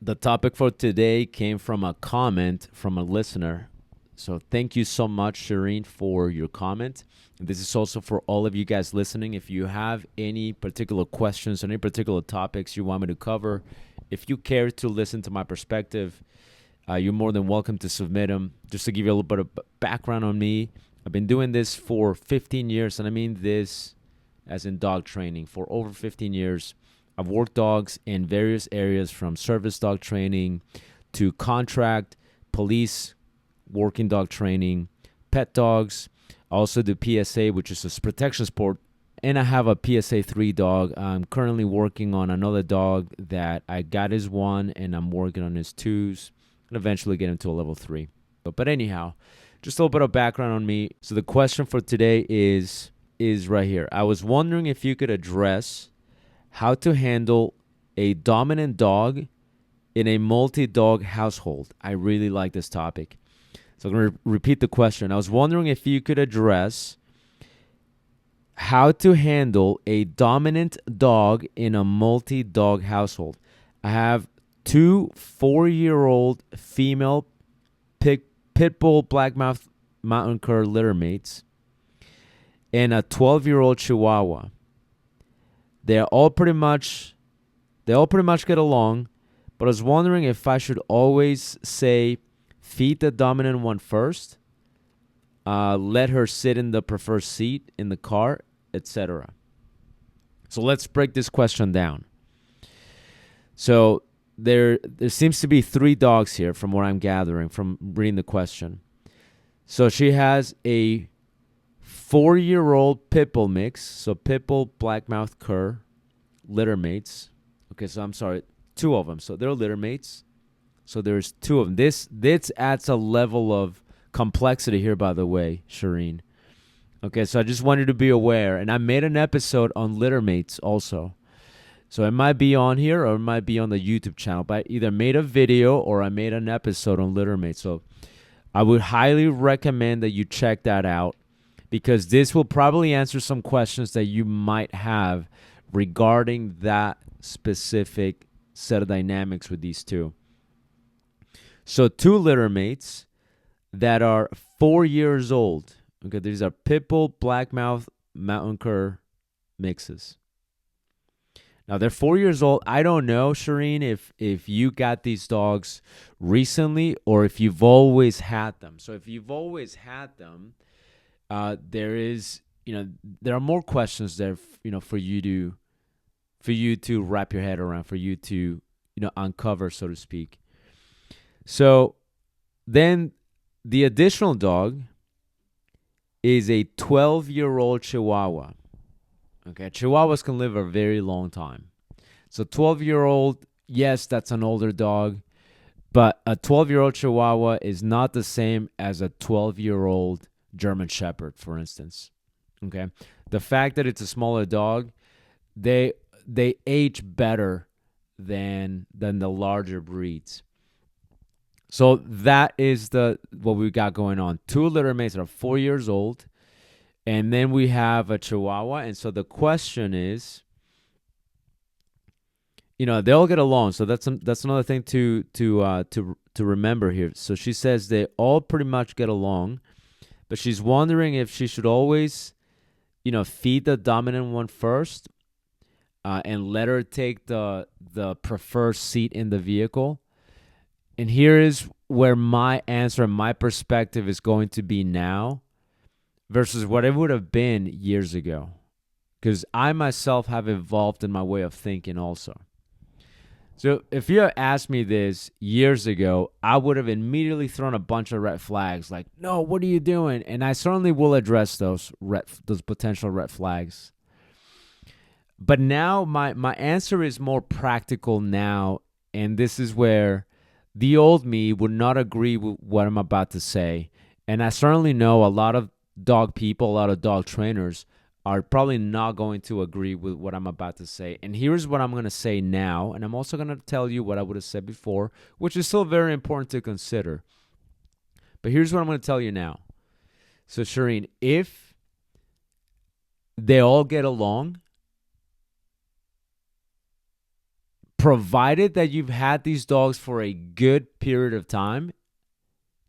The topic for today came from a comment from a listener. So thank you so much, Shireen, for your comment. And this is also for all of you guys listening. If you have any particular questions, any particular topics you want me to cover, if you care to listen to my perspective, you're more than welcome to submit them. Just to give you a little bit of background on me, I've been doing this for 15 years, and I mean this as in dog training. For over 15 years, I've worked dogs in various areas from service dog training to contract, police, working dog training, pet dogs. I also do PSA, which is a protection sport, and I have a PSA 3 dog. I'm currently working on another dog that I got his 1, and I'm working on his 2s, and eventually get him to a level 3. But anyhow, just a little bit of background on me. So the question for today is right here. I was wondering if you could address how to handle a dominant dog in a multi-dog household. I really like this topic. So I'm going to repeat the question. I was wondering if you could address how to handle a dominant dog in a multi-dog household. I have 2 4-year-old female pit bull blackmouth mountain cur littermates and a 12-year-old Chihuahua. They all pretty much get along, but I was wondering if I should always say feed the dominant one first, let her sit in the preferred seat in the car, etc. So let's break this question down. So there seems to be 3 dogs here from what I'm gathering from reading the question. So she has a 4-year-old pit bull mix, so pit bull blackmouth cur littermates. Okay, so I'm sorry, 2 of them. So they're littermates. So there's 2 of them. This adds a level of complexity here, by the way, Shireen. Okay, so I just wanted to be aware. And I made an episode on littermates also. So it might be on here or it might be on the YouTube channel. But I either made a video or I made an episode on littermates. So I would highly recommend that you check that out, because this will probably answer some questions that you might have regarding that specific set of dynamics with these 2. So 2 littermates that are 4 years old. Okay, these are pit bull blackmouth mountain cur mixes. Now they're 4 years old. I don't know, Shireen, if you got these dogs recently or if you've always had them. So if you've always had them, there are more questions there, for you to wrap your head around, for you to, uncover, so to speak. So then the additional dog is a 12-year-old Chihuahua. Okay, Chihuahuas can live a very long time. So 12-year-old, yes, that's an older dog, but a 12-year-old Chihuahua is not the same as a 12-year-old German Shepherd, for instance. Okay, the fact that it's a smaller dog, they age better than the larger breeds. So that is what we got going on. 2 littermates that are 4 years old, and then we have a Chihuahua. And so the question is, they all get along. So that's another thing to remember here. So she says they all pretty much get along, but she's wondering if she should always, feed the dominant one first, and let her take the preferred seat in the vehicle. And here is where my answer and my perspective is going to be now versus what it would have been years ago. Because I myself have evolved in my way of thinking also. So if you had asked me this years ago, I would have immediately thrown a bunch of red flags like, no, what are you doing? And I certainly will address those potential red flags. But now my answer is more practical now, and this is where the old me would not agree with what I'm about to say. And I certainly know a lot of dog people, a lot of dog trainers are probably not going to agree with what I'm about to say. And here's what I'm going to say now. And I'm also going to tell you what I would have said before, which is still very important to consider. But here's what I'm going to tell you now. So, Shireen, if they all get along, provided that you've had these dogs for a good period of time.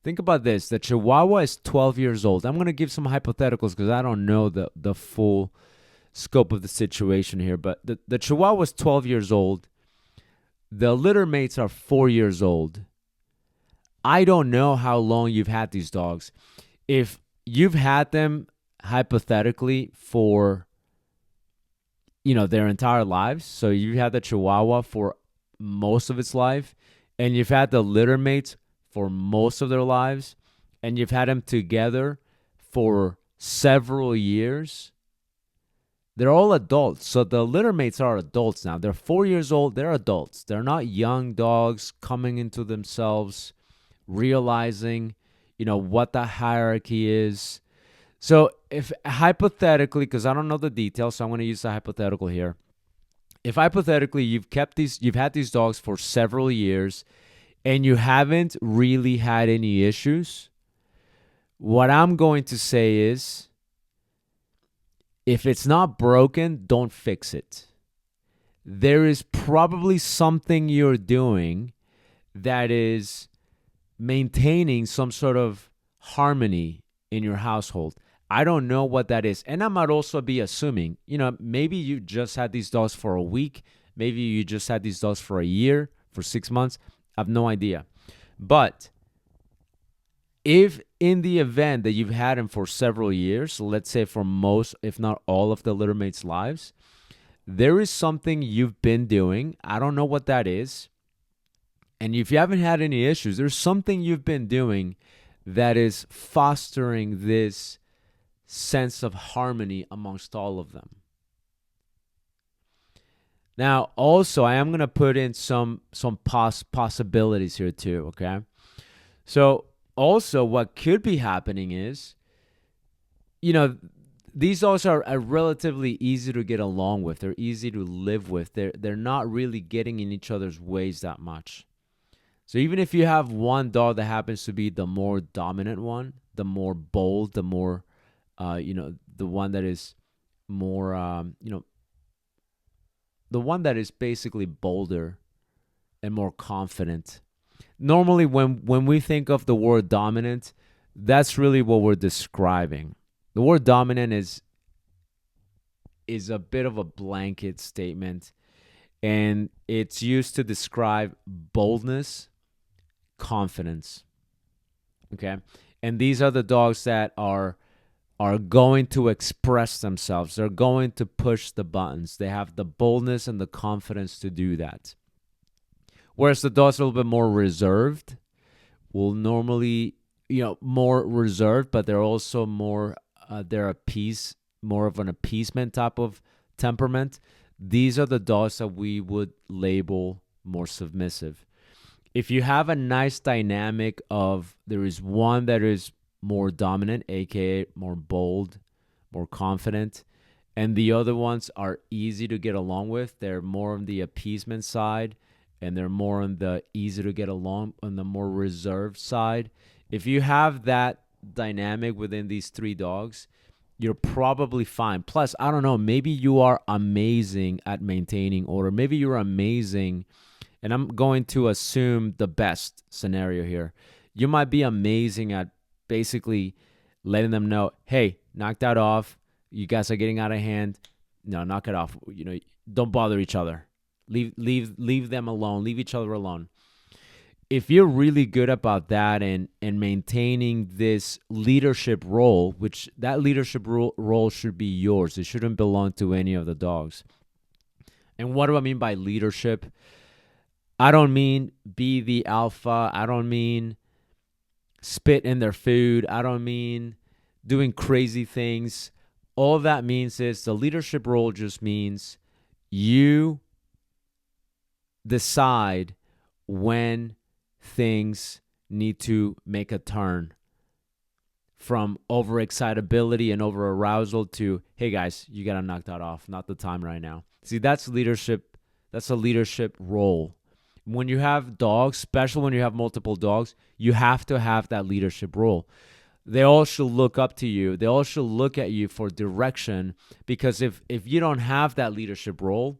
Think about this. The Chihuahua is 12 years old. I'm going to give some hypotheticals because I don't know the full scope of the situation here. But the Chihuahua is 12 years old. The Littermates are 4 years old. I don't know how long you've had these dogs. If you've had them hypothetically for, their entire lives, so you've had the Chihuahua for most of its life, and you've had the Littermates for most of their lives, and you've had them together for several years, they're all adults. So the Littermates are adults now. They're 4 years old. They're adults. They're not young dogs coming into themselves, realizing, what the hierarchy is. So if hypothetically, because I don't know the details, so I'm going to use the hypothetical here. If hypothetically you've had these dogs for several years and you haven't really had any issues, what I'm going to say is, if it's not broken, don't fix it. There is probably something you're doing that is maintaining some sort of harmony in your household. I don't know what that is. And I might also be assuming, maybe you just had these dogs for a week. Maybe you just had these dogs for a year, for 6 months. I have no idea. But if in the event that you've had them for several years, let's say for most, if not all of the Littermates' lives, there is something you've been doing. I don't know what that is. And if you haven't had any issues, there's something you've been doing that is fostering this sense of harmony amongst all of them. Now, also, I am going to put in some possibilities here too, okay? So, also, what could be happening is, these dogs are relatively easy to get along with. They're easy to live with. They're not really getting in each other's ways that much. So even if you have one dog that happens to be the more dominant one, the more bold, the more, the one that is more, the one that is basically bolder and more confident. Normally, when we think of the word dominant, that's really what we're describing. The word dominant is a bit of a blanket statement, and it's used to describe boldness, confidence. Okay? And these are the dogs that are going to express themselves. They're going to push the buttons. They have the boldness and the confidence to do that. Whereas the dogs are a little bit more reserved, will normally, more reserved, but they're also more, they're more of an appeasement type of temperament. These are the dogs that we would label more submissive. If you have a nice dynamic of, there is one that is more dominant, aka more bold, more confident, and the other ones are easy to get along with. They're more on the appeasement side, and they're more on the easy to get along, on the more reserved side. If you have that dynamic within these three dogs, you're probably fine. Plus, I don't know, maybe you are amazing at maintaining order. Maybe you're amazing, and I'm going to assume the best scenario here. You might be amazing at basically letting them know, hey, knock that off. You guys are getting out of hand. No, knock it off. Don't bother each other. Leave them alone. Leave each other alone. If you're really good about that and maintaining this leadership role, which that leadership role should be yours. It shouldn't belong to any of the dogs. And what do I mean by leadership? I don't mean be the alpha. I don't mean spit in their food. I don't mean doing crazy things. All that means is the leadership role just means you decide when things need to make a turn from overexcitability and over arousal to, hey guys, you got to knock that off. Not the time right now. See, that's leadership. That's a leadership role. When you have dogs, especially when you have multiple dogs, you have to have that leadership role. They all should look up to you. They all should look at you for direction, because if you don't have that leadership role,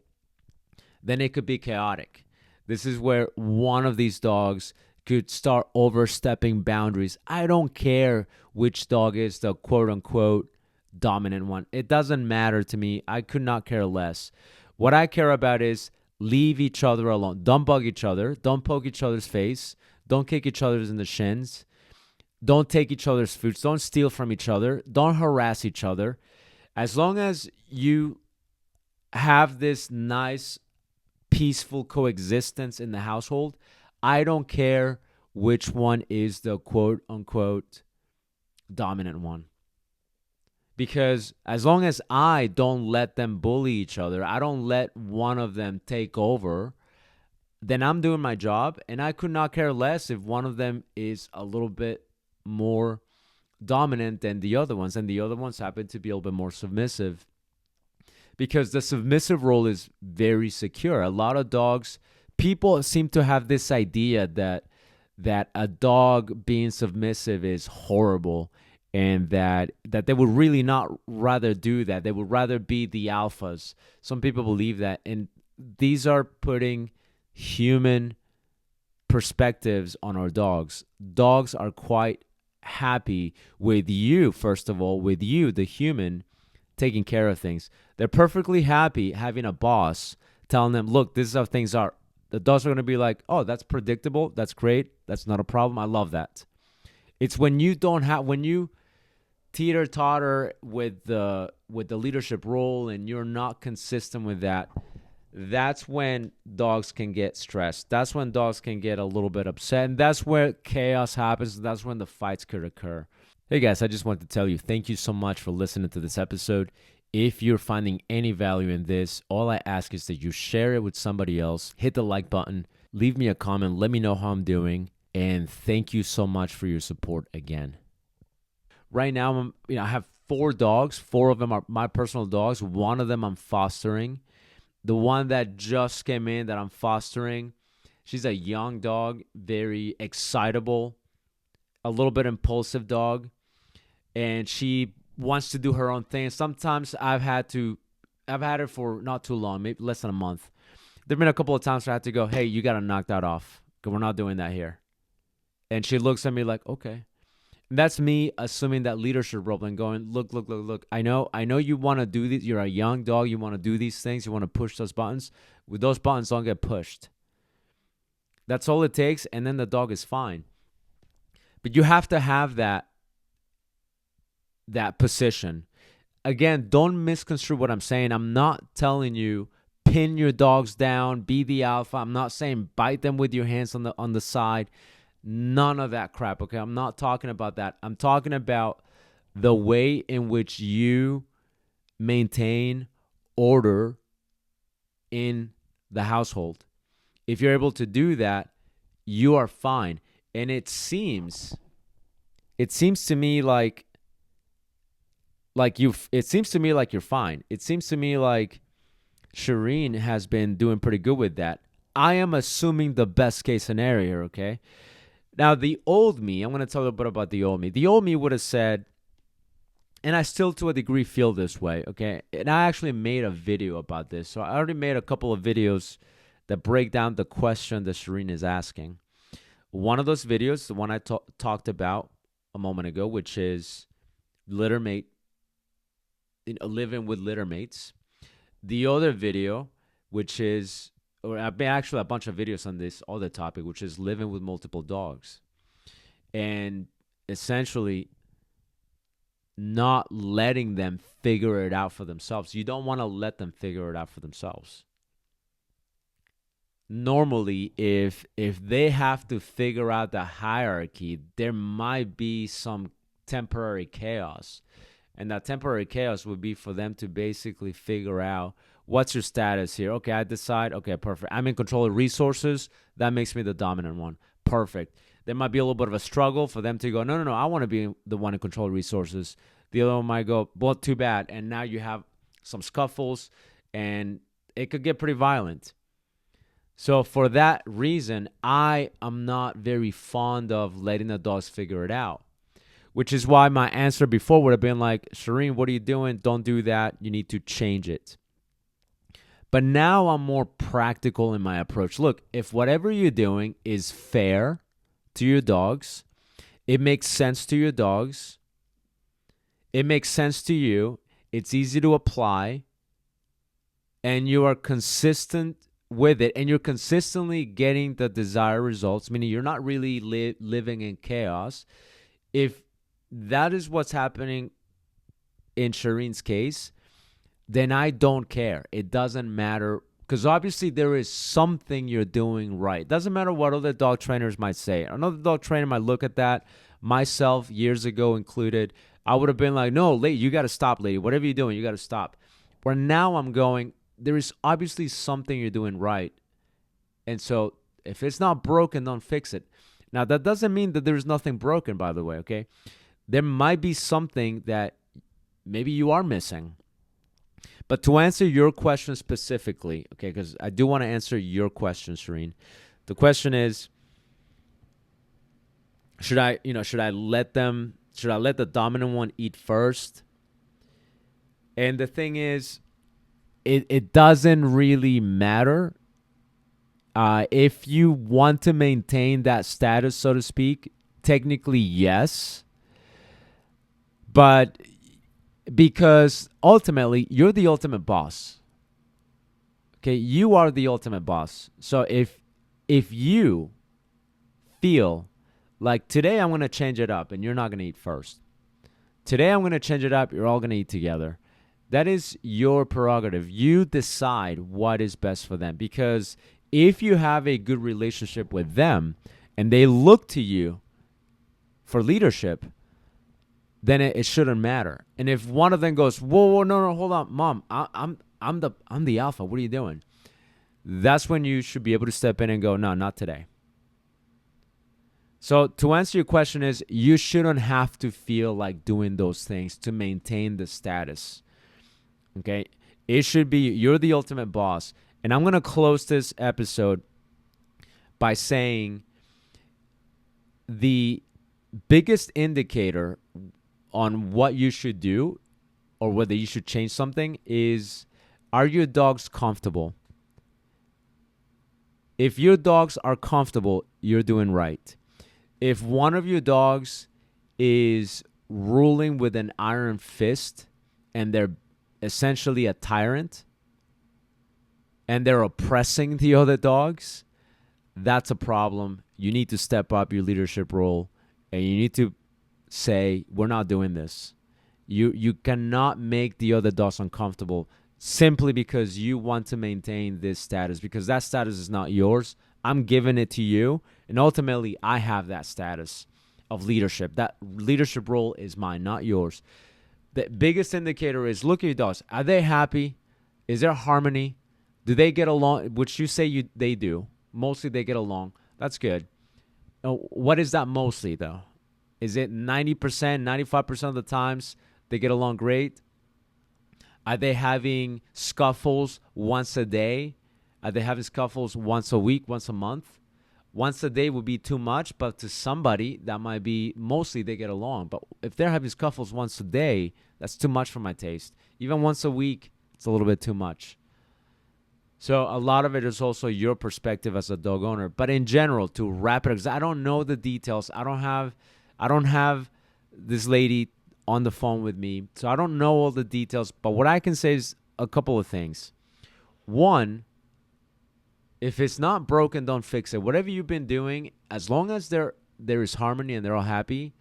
then it could be chaotic. This is where one of these dogs could start overstepping boundaries. I don't care which dog is the quote unquote dominant one. It doesn't matter to me. I could not care less. What I care about is leave each other alone. Don't bug each other. Don't poke each other's face. Don't kick each other in the shins. Don't take each other's foods. Don't steal from each other. Don't harass each other. As long as you have this nice, peaceful coexistence in the household, I don't care which one is the quote unquote dominant one. Because as long as I don't let them bully each other, I don't let one of them take over, then I'm doing my job. And I could not care less if one of them is a little bit more dominant than the other ones, and the other ones happen to be a little bit more submissive, because the submissive role is very secure. A lot of dogs, people seem to have this idea that a dog being submissive is horrible, and that they would really not rather do that. They would rather be the alphas. Some people believe that, and these are putting human perspectives on our dogs. Dogs are quite happy with you, first of all, with you, the human, taking care of things. They're perfectly happy having a boss telling them, look, this is how things are. The dogs are going to be like, oh, that's predictable. That's great. That's not a problem. I love that. It's when you teeter-totter with the leadership role and you're not consistent with that, that's when dogs can get stressed. That's when dogs can get a little bit upset. And that's where chaos happens. That's when the fights could occur. Hey guys, I just wanted to tell you, thank you so much for listening to this episode. If you're finding any value in this, all I ask is that you share it with somebody else. Hit the like button. Leave me a comment. Let me know how I'm doing. And thank you so much for your support again. Right now, I have 4 dogs. 4 of them are my personal dogs. One of them I'm fostering. The one that just came in that I'm fostering, she's a young dog, very excitable, a little bit impulsive dog, and she wants to do her own thing. Sometimes I've had her for not too long, maybe less than a month. There've been a couple of times where I had to go, hey, you got to knock that off, because we're not doing that here. And she looks at me like, okay. And that's me assuming that leadership role and going, look. I know you want to do this. You're a young dog. You want to do these things. You want to push those buttons. With those buttons, don't get pushed. That's all it takes, and then the dog is fine. But you have to have that position. Again, don't misconstrue what I'm saying. I'm not telling you pin your dogs down, be the alpha. I'm not saying bite them with your hands on the side. None of that crap, okay? I'm not talking about that. I'm talking about the way in which you maintain order in the household. If you're able to do that, you are fine. And it seems to me like you're fine. It seems to me like Shireen has been doing pretty good with that. I am assuming the best case scenario, okay? Now, the old me, I'm going to tell you a bit about the old me. The old me would have said, and I still to a degree feel this way, okay? And I actually made a video about this. So I already made a couple of videos that break down the question that Shireen is asking. One of those videos, the one I talked about a moment ago, which is littermate, living with littermates. The other video, which is, or I've been actually a bunch of videos on this other topic, which is living with multiple dogs. And essentially not letting them figure it out for themselves. You don't want to let them figure it out for themselves. Normally, if they have to figure out the hierarchy, there might be some temporary chaos. And that temporary chaos would be for them to basically figure out, what's your status here? Okay, I decide. Okay, perfect. I'm in control of resources. That makes me the dominant one. Perfect. There might be a little bit of a struggle for them to go, no, I want to be the one in control of resources. The other one might go, well, too bad. And now you have some scuffles, and it could get pretty violent. So for that reason, I am not very fond of letting the dogs figure it out. Which is why my answer before would have been like, Shireen, what are you doing? Don't do that. You need to change it. But now I'm more practical in my approach. Look, if whatever you're doing is fair to your dogs, it makes sense to your dogs, it makes sense to you, it's easy to apply, and you are consistent with it, and you're consistently getting the desired results, meaning you're not really living in chaos. If that is what's happening in Shireen's case, then I don't care. It doesn't matter, because obviously there is something you're doing right. It doesn't matter what other dog trainers might say. Another dog trainer might look at that, myself years ago included. I would have been like, no, lady, you got to stop, lady. Whatever you're doing, you got to stop. Where now I'm going, there is obviously something you're doing right. And so if it's not broken, don't fix it. Now, that doesn't mean that there's nothing broken, by the way, okay? There might be something that maybe you are missing. But to answer your question specifically, okay, because I do want to answer your question, Shireen. The question is, should I let the dominant one eat first? And the thing is, it doesn't really matter. If you want to maintain that status, so to speak, technically yes. But because ultimately, you're the ultimate boss. Okay, you are the ultimate boss. So if you feel like today I'm going to change it up and you're not going to eat first. Today I'm going to change it up, you're all going to eat together. That is your prerogative. You decide what is best for them. Because if you have a good relationship with them and they look to you for leadership, then it shouldn't matter. And if one of them goes, whoa, no, hold on, Mom, I'm the alpha. What are you doing? That's when you should be able to step in and go, no, not today. So to answer your question is, you shouldn't have to feel like doing those things to maintain the status. Okay? It should be, you're the ultimate boss. And I'm going to close this episode by saying the biggest indicator on what you should do or whether you should change something is, are your dogs comfortable? If your dogs are comfortable, you're doing right. If one of your dogs is ruling with an iron fist and they're essentially a tyrant and they're oppressing the other dogs, that's a problem. You need to step up your leadership role and you need to say, we're not doing this. You cannot make the other dogs uncomfortable simply because you want to maintain this status, because that status is not yours. I'm giving it to you, and ultimately I have that status of leadership. That leadership role is mine, not yours. The biggest indicator is, look at your dogs. Are they happy? Is there harmony? Do they get along? Which you say they do. Mostly they get along. That's good. What is that mostly, though? Is it 90%, 95% of the times they get along great? Are they having scuffles once a day? Are they having scuffles once a week, once a month? Once a day would be too much, but to somebody, that might be mostly they get along. But if they're having scuffles once a day, that's too much for my taste. Even once a week, it's a little bit too much. So a lot of it is also your perspective as a dog owner. But in general, to wrap it up, because I don't know the details. I don't have this lady on the phone with me, so I don't know all the details. But what I can say is a couple of things. One, if it's not broken, don't fix it. Whatever you've been doing, as long as there is harmony and they're all happy,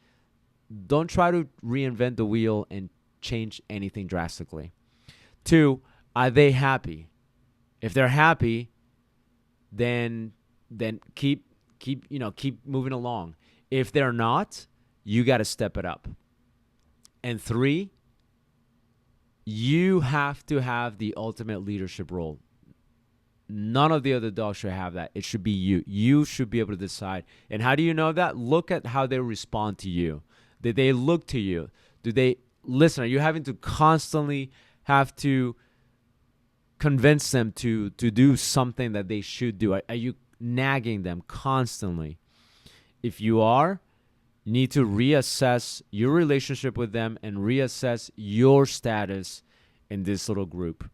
don't try to reinvent the wheel and change anything drastically. Two, are they happy? If they're happy, then keep moving along. If they're not, you got to step it up. And three, you have to have the ultimate leadership role. None of the other dogs should have that. It should be you. You should be able to decide. And how do you know that? Look at how they respond to you. Did they look to you? Do they listen? Are you having to constantly have to convince them to do something that they should do? Are you nagging them constantly? If you are, you need to reassess your relationship with them and reassess your status in this little group.